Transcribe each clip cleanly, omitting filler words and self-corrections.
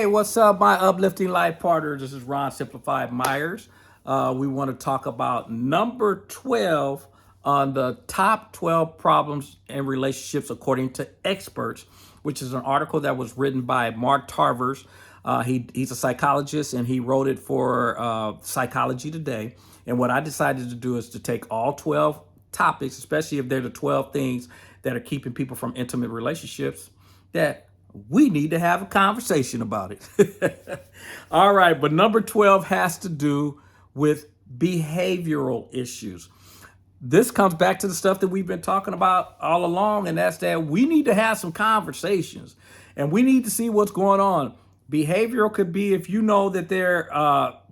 What's up, my uplifting life partners? This is Ron Simplified Myers. We want to talk about number 12 on the top 12 problems in relationships according to experts, which is an article that was written by Mark Travers. He's a psychologist and he wrote it for Psychology Today. And what I decided to do is to take all 12 topics, especially if they're the 12 things that are keeping people from intimate relationships, that we need to have a conversation about it. All right, but number 12 has to do with behavioral issues. This comes back to the stuff that we've been talking about all along, and that's that we need to have some conversations and we need to see what's going on. Behavioral could be if you know that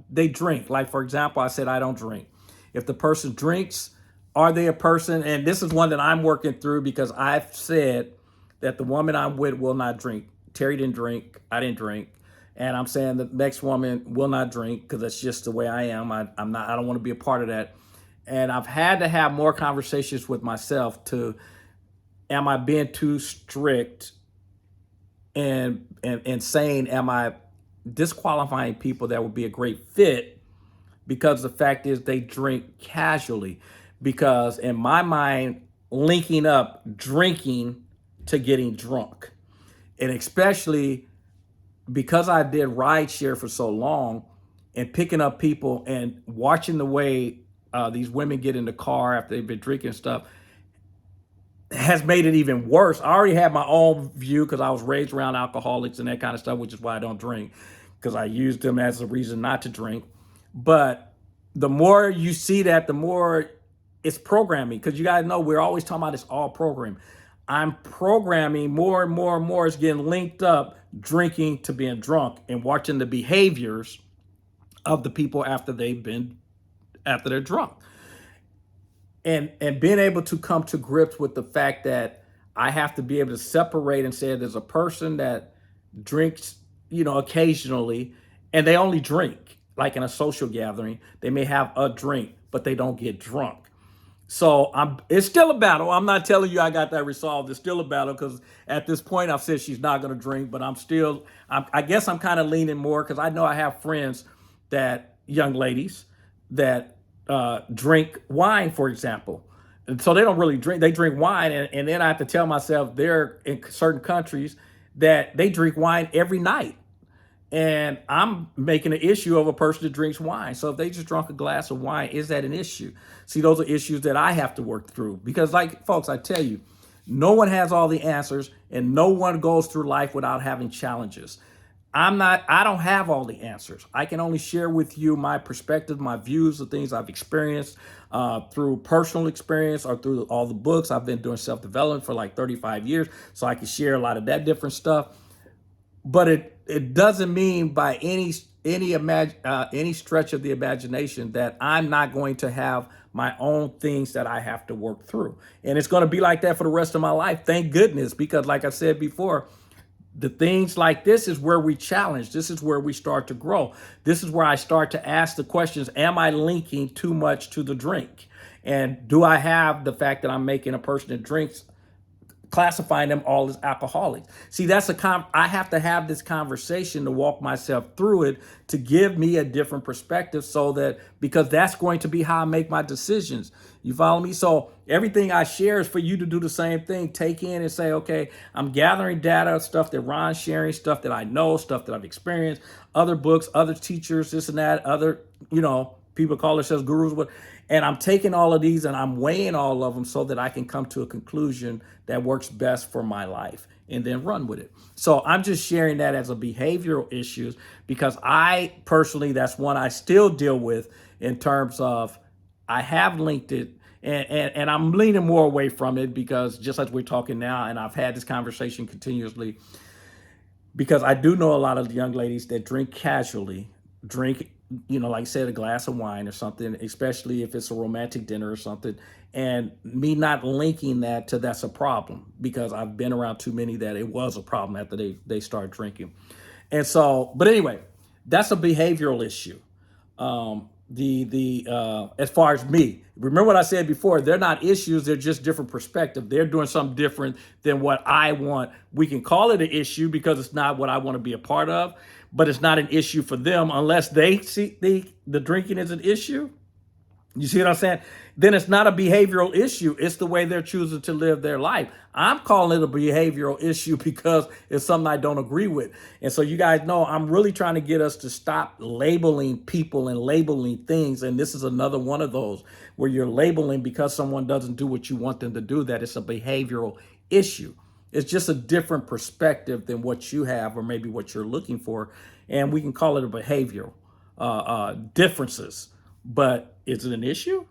they drink. Like, for example, I said I don't drink. If the person drinks, are they a person? And this is one that I'm working through because I've said that the woman I'm with will not drink. Terry didn't drink. I didn't drink. And I'm saying the next woman will not drink because that's just the way I am. I don't want to be a part of that. And I've had to have more conversations with myself am I being too strict and saying, am I disqualifying people that would be a great fit because the fact is they drink casually? Because in my mind, linking up drinking to getting drunk. And especially because I did rideshare for so long and picking up people and watching the way these women get in the car after they've been drinking stuff has made it even worse. I already had my own view because I was raised around alcoholics and that kind of stuff, which is why I don't drink, because I used them as a reason not to drink. But the more you see that, the more it's programming, because you guys know we're always talking about it's all programming. I'm programming more and more and more. It's getting linked up drinking to being drunk and watching the behaviors of the people after they're drunk. And being able to come to grips with the fact that I have to be able to separate and say there's a person that drinks, occasionally, and they only drink, like in a social gathering, they may have a drink, but they don't get drunk. So it's still a battle. I'm not telling you I got that resolved. It's still a battle because at this point I've said she's not going to drink, but I guess I'm kind of leaning more because I know I have friends young ladies that drink wine, for example. And so they don't really drink. They drink wine. And then I have to tell myself they're in certain countries that they drink wine every night. And I'm making an issue of a person that drinks wine. So if they just drunk a glass of wine, is that an issue? See, those are issues that I have to work through because, like, folks, I tell you, no one has all the answers and no one goes through life without having challenges. I don't have all the answers. I can only share with you my perspective, my views, the things I've experienced through personal experience or through all the books. I've been doing self-development for like 35 years, so I can share a lot of that different stuff. But it doesn't mean by any stretch of the imagination that I'm not going to have my own things that I have to work through. And it's going to be like that for the rest of my life. Thank goodness, because like I said before, the things like this is where we challenge. This is where we start to grow. This is where I start to ask the questions, am I linking too much to the drink? And do I have the fact that I'm making a person that drinks, classifying them all as alcoholics? See, I have to have this conversation to walk myself through it to give me a different perspective because that's going to be how I make my decisions. You follow me? So everything I share is for you to do the same thing. Take in and say, okay, I'm gathering data, stuff that Ron's sharing, stuff that I know, stuff that I've experienced, other books, other teachers, this and that, other, people call themselves gurus, and I'm taking all of these and I'm weighing all of them so that I can come to a conclusion that works best for my life and then run with it. So I'm just sharing that as a behavioral issue because I personally, that's one I still deal with in terms of I have linked it and I'm leaning more away from it because just as we're talking now, and I've had this conversation continuously, because I do know a lot of young ladies that drink casually, like I said, a glass of wine or something, especially if it's a romantic dinner or something, and me not linking that's a problem because I've been around too many that it was a problem after they start drinking. And so, but anyway, that's a behavioral issue. as far as me. Remember what I said before, they're not issues, they're just different perspective. They're doing something different than what I want. We can call it an issue because it's not what I want to be a part of, but it's not an issue for them unless they see the drinking is an issue. You see what I'm saying? Then it's not a behavioral issue. It's the way they're choosing to live their life. I'm calling it a behavioral issue because it's something I don't agree with. And so you guys know I'm really trying to get us to stop labeling people and labeling things. And this is another one of those where you're labeling because someone doesn't do what you want them to do, that it's a behavioral issue. It's just a different perspective than what you have or maybe what you're looking for. And we can call it a behavioral differences. But is it an issue?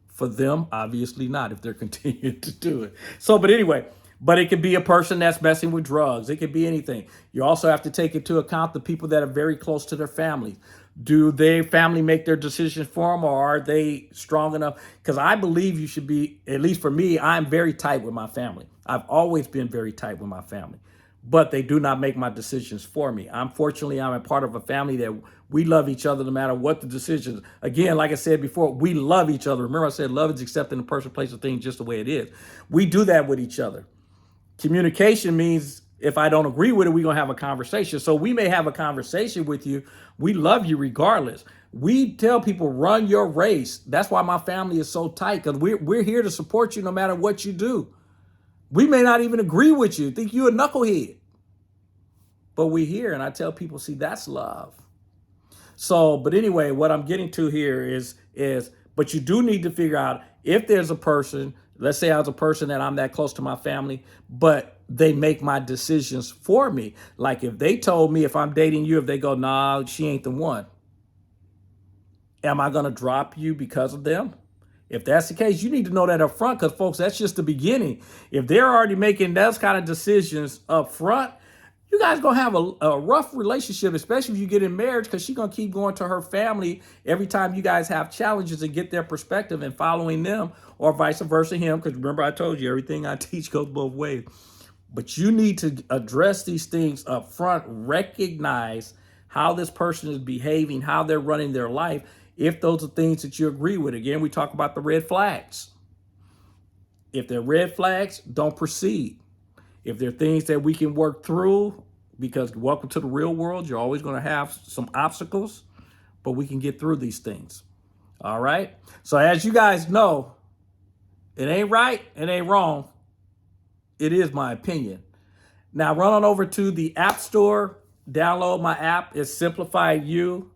For them, obviously not, if they're continuing to do it. So, but anyway, but it could be a person that's messing with drugs. It could be anything. You also have to take into account the people that are very close to their families. Do their family make their decisions for them, or are they strong enough? Because I believe you should be, at least for me, I'm very tight with my family. I've always been very tight with my family, but they do not make my decisions for me. Unfortunately, I'm a part of a family that we love each other no matter what the decisions. Again, like I said before, we love each other. Remember I said love is accepting the person, place, or thing just the way it is. We do that with each other. Communication means if I don't agree with it, we're going to have a conversation. So we may have a conversation with you. We love you regardless. We tell people, run your race. That's why my family is so tight, because we're here to support you no matter what you do. We may not even agree with you, think you're a knucklehead, but we're here. And I tell people, see, that's love. So, but anyway, what I'm getting to here is, but you do need to figure out if there's a person, let's say I was a person that I'm that close to my family, but they make my decisions for me. Like if they told me if I'm dating you, if they go, nah, she ain't the one, am I going to drop you because of them? If that's the case, you need to know that up front, because folks, that's just the beginning. If they're already making those kind of decisions up front, you guys gonna have a rough relationship, especially if you get in marriage, because she's gonna keep going to her family every time you guys have challenges and get their perspective and following them, or vice versa him. Because remember, I told you everything I teach goes both ways. But you need to address these things up front, recognize how this person is behaving, how they're running their life, if those are things that you agree with. Again, we talk about the red flags. If they're red flags, don't proceed. If there are things that we can work through, because welcome to the real world, you're always going to have some obstacles, but we can get through these things. All right. So as you guys know, it ain't right, it ain't wrong. It is my opinion. Now run on over to the App Store, download my app. It's Simplified You.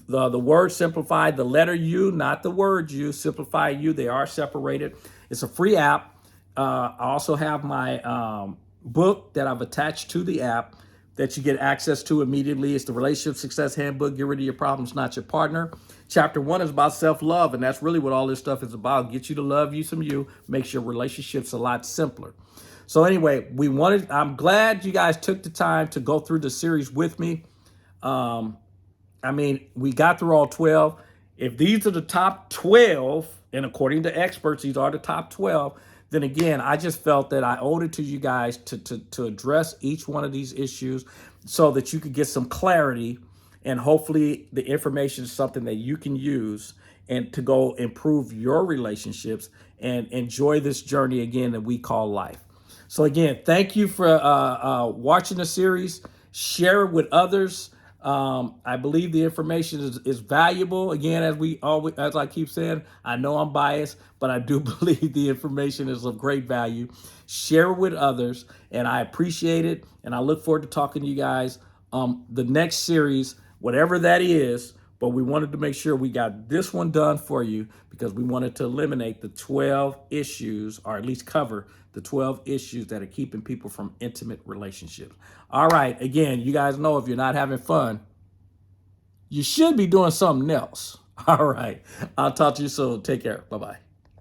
The word simplified, the letter U, not the word U, Simplified You. They are separated. It's a free app. I also have my book that I've attached to the app that you get access to immediately. It's the Relationship Success Handbook. Get rid of your problems, not your partner. Chapter 1 is about self-love, and that's really what all this stuff is about. Get you to love you some you, makes your relationships a lot simpler. So anyway, I'm glad you guys took the time to go through the series with me. I mean, we got through all 12. If these are the top 12, and according to experts, these are the top 12, then again, I just felt that I owed it to you guys to address each one of these issues so that you could get some clarity, and hopefully the information is something that you can use and to go improve your relationships and enjoy this journey again that we call life. So again, thank you for watching the series. Share it with others. I believe the information is valuable. Again, as I keep saying, I know I'm biased, but I do believe the information is of great value. Share it with others, and I appreciate it. And I look forward to talking to you guys the next series, whatever that is. But we wanted to make sure we got this one done for you because we wanted to eliminate the 12 issues, or at least cover the 12 issues that are keeping people from intimate relationships. All right. Again, you guys know if you're not having fun, you should be doing something else. All right. I'll talk to you soon. Take care. Bye-bye.